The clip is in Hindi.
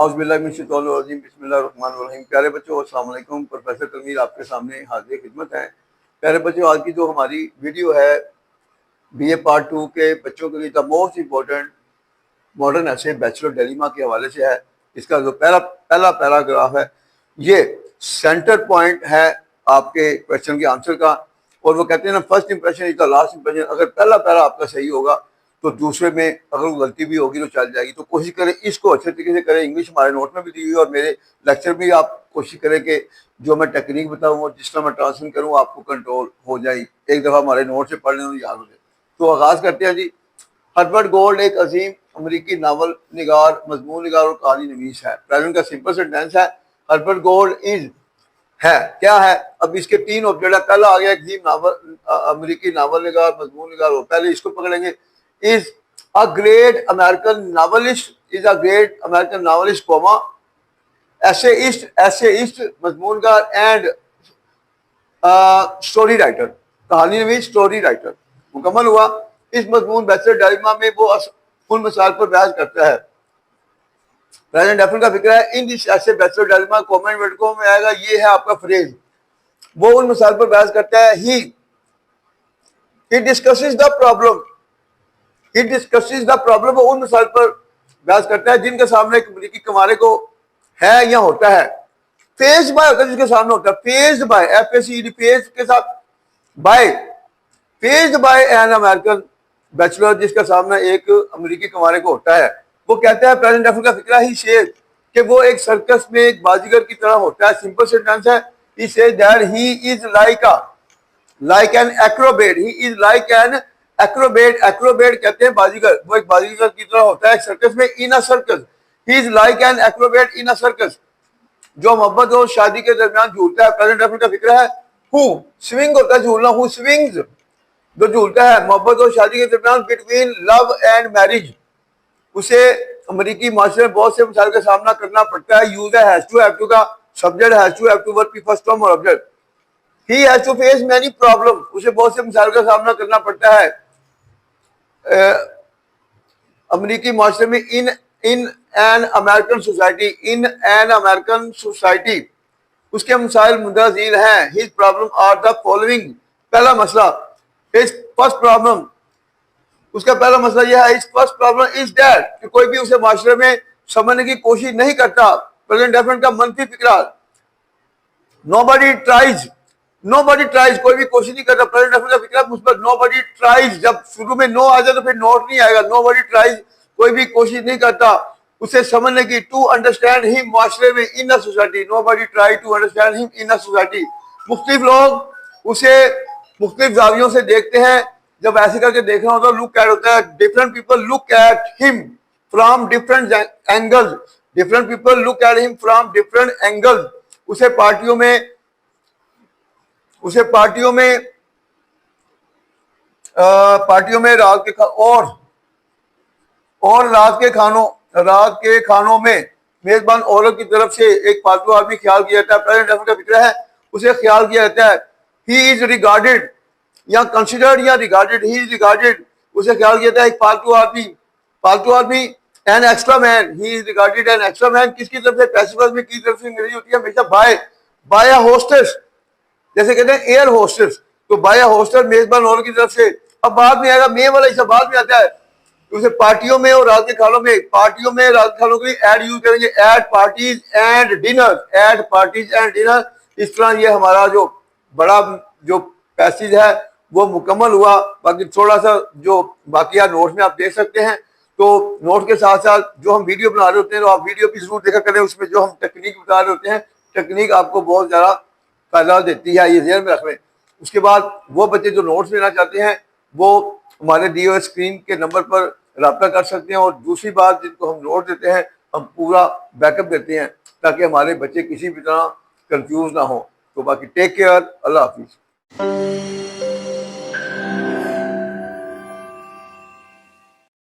औज़ुबिल्लाहि बिस्मिल्लाहिर्रहमानिर्रहीम। प्यारे बच्चों अस्सलाम वालेकुम। प्रोफेसर तनवीर आपके सामने हाजिर खिदमत है। प्यारे बच्चों, आज की जो हमारी वीडियो है बीए पार्ट 2 के बच्चों के लिए द मोस्ट इम्पोर्टेंट मॉडर्न ऐसे बैचलर डिलेमा के हवाले से है। इसका जो पहला पैराग्राफ है ये सेंटर पॉइंट है आपके क्वेश्चन के आंसर का। और वो कहते हैं ना, first impression is the last impression. अगर पहला पैरा आपका सही होगा तो दूसरे में अगर गलती भी होगी तो चल जाएगी। तो कोशिश करें इसको अच्छे तरीके से करें। इंग्लिश हमारे नोट में भी दी हुई है और मेरे लेक्चर भी आप कोशिश करें कि जो मैं टेक्निक बताऊँ और जिस तरह मैं ट्रांसलेट करूँ आपको कंट्रोल हो जाए। एक दफ़ा हमारे नोट से पढ़ लें तो याद हो जाए। तो आगाज़ करते हैं जी। हर्बर्ट गोल्ड एक अजीम अमरीकी नावल निगार, मजमून निगार और कहानी नवीस है। प्रेजेंट का सिंपल सेंटेंस है हर्बर्ट गोल्ड इज है क्या है। अब इसके तीन ऑब्जेक्ट है। पहला आ गया अजीम नावल, अमरीकी नावल निगार, मजमून निगार। पहले इसको पकड़ेंगे। Is a great American novelist, is a great American novelist comma essayist मजमूनगार एंड स्टोरी राइटर, कहानी नवीस स्टोरी राइटर। मुकम्मल हुआ। इस मजमून बैचलर डायलमा में वो उन मसाइल पर बहस करता है। प्रेजेंट डेफिनेट का फिक्र है। इन दिस ऐसे बैचलर डायलमा कॉमन वर्डों में आएगा, ये है आपका फ्रेज। वो उन मसाइल पर बहस करता है। He discusses the problem, he discusses the problem. वो उन मसाइल पर बहस करता है जिनके सामने एक अमरीकी कमारे को है या होता है। फेज बाय होता है जिसके सामने होता है। फेज बाय FACED, फेज के साथ by, phase by an American bachelor जिसका सामना एक अमेरिकी कमारे को होता है। वो कहता है प्रेजेंट डेफिनेट का फिक्रा ही शेर कि वो एक सर्कस में एक बाजीगर की तरह होता है। सिंपल सेंटेंस है। He says that he is like an Acrobat, he is like an Acrobat. Acrobat कहते हैं बाजीगर। वो एक बाजीगर की तरह होता है एक सर्कस में। In a circus, he is like an acrobat in a circus, जो मोहब्बत और शादी के दरमियान झूलता है। प्रेजेंट डेफिनेट का फिक्र है। हु स्विंग होता है झूलना, हु स्विंग्स, जो झूलता है मोहब्बत और शादी के दरमियान बिटवीन लव एंड मैरिज। उसे अमेरिकी माशरे में बहुत से मसाइल का सामना करना पड़ता है। यूज है हैज टू हैव टू का subject, has to have to verb की फर्स्ट फॉर्म और object. He has to face many problem, उसे बहुत से मसाइल का सामना करना पड़ता है अमेरिकी माशरे में। In an American society, in an American society उसके मसाइल मुंदरजील हैं। His problem are the following. पहला मसला, हिज फर्स्ट प्रॉब्लम, उसका पहला मसला यह है। इस फर्स्ट प्रॉब्लम इज दैट कि कोई भी उसे माशरे में समझने की कोशिश नहीं करता। प्रेजेंट डेफिनेट का मनफी फिक्रा। नोबडी ट्राइज, नोबडी ट्राइज, कोई भी कोशिश नहीं करता। प्रेजेंट डेफिनेट का फिक्रा मुस्बत। नोबडी ट्राइज, जब शुरू में नो आ जाए तो फिर नोट नहीं आएगा। नोबडी ट्राइज, कोई भी कोशिश नहीं करता उसे समझने की। टू अंडरस्टैंड हिम, माशरे में। In a society, nobody try to understand him in a society. मुख्तलिफ लोग उसे मुख्तलिफ जावियों से देखते हैं। जब ऐसे करके देखना होता है लुक एट होता है। Different people look at him from different angles, different people look at him from different angles. उसे पार्टियों में, उसे पार्टियों में पार्टियों में रात के और रात के खानों में मेजबान औरत की तरफ से एक फालतू आदमी ख्याल किया जाता है। प्रेजेंट डेफिनेट का फिक्र है। उसे ख्याल किया जाता है। ही इज रिगार्डेड या कंसिडर्ड या रिगार्डेड, ही इज रिगार्डेड, उसे ख्याल किया जाता है एक फालतू आदमी an extra man, he is regarded an extra man. किसकी तरफ से? पैसिव में की तरफ से अंग्रेजी होती है हमेशा बाय अ होस्टेस, जैसे कहते हैं एयर होस्टेस। तो बाय अ होस्टेस मेजबान औरत की तरफ से। अब बाद में आएगा मे वाला हिस्सा, बाद में आता है। उसे पार्टियों में और रात के खानों में, पार्टियों में रात के खानों के लिए एड यूज करेंगे। At parties and dinner, at parties and dinner. इस तरह ये हमारा जो बड़ा जो पैसेज है वो मुकम्मल हुआ। बाकी थोड़ा सा जो बाकी नोट में आप देख सकते हैं। तो नोट के साथ साथ जो हम वीडियो बना रहे होते हैं तो आप वीडियो भी जरूर देखा करें। उसमें जो हम टेक्निक बता रहे होते हैं, टेक्निक आपको बहुत ज़्यादा फायदा देती है, ये ध्यान में रख लें। उसके बाद वो बच्चे जो नोट्स लेना चाहते हैं वो हमारे दिए हुए स्क्रीन के नंबर पर रब्ता कर सकते हैं। और दूसरी बात, जिनको हम नोट देते हैं हम पूरा बैकअप देते हैं ताकि हमारे बच्चे किसी भी तरह कंफ्यूज ना हो। तो बाकी टेक केयर, अल्लाह हाफिज़।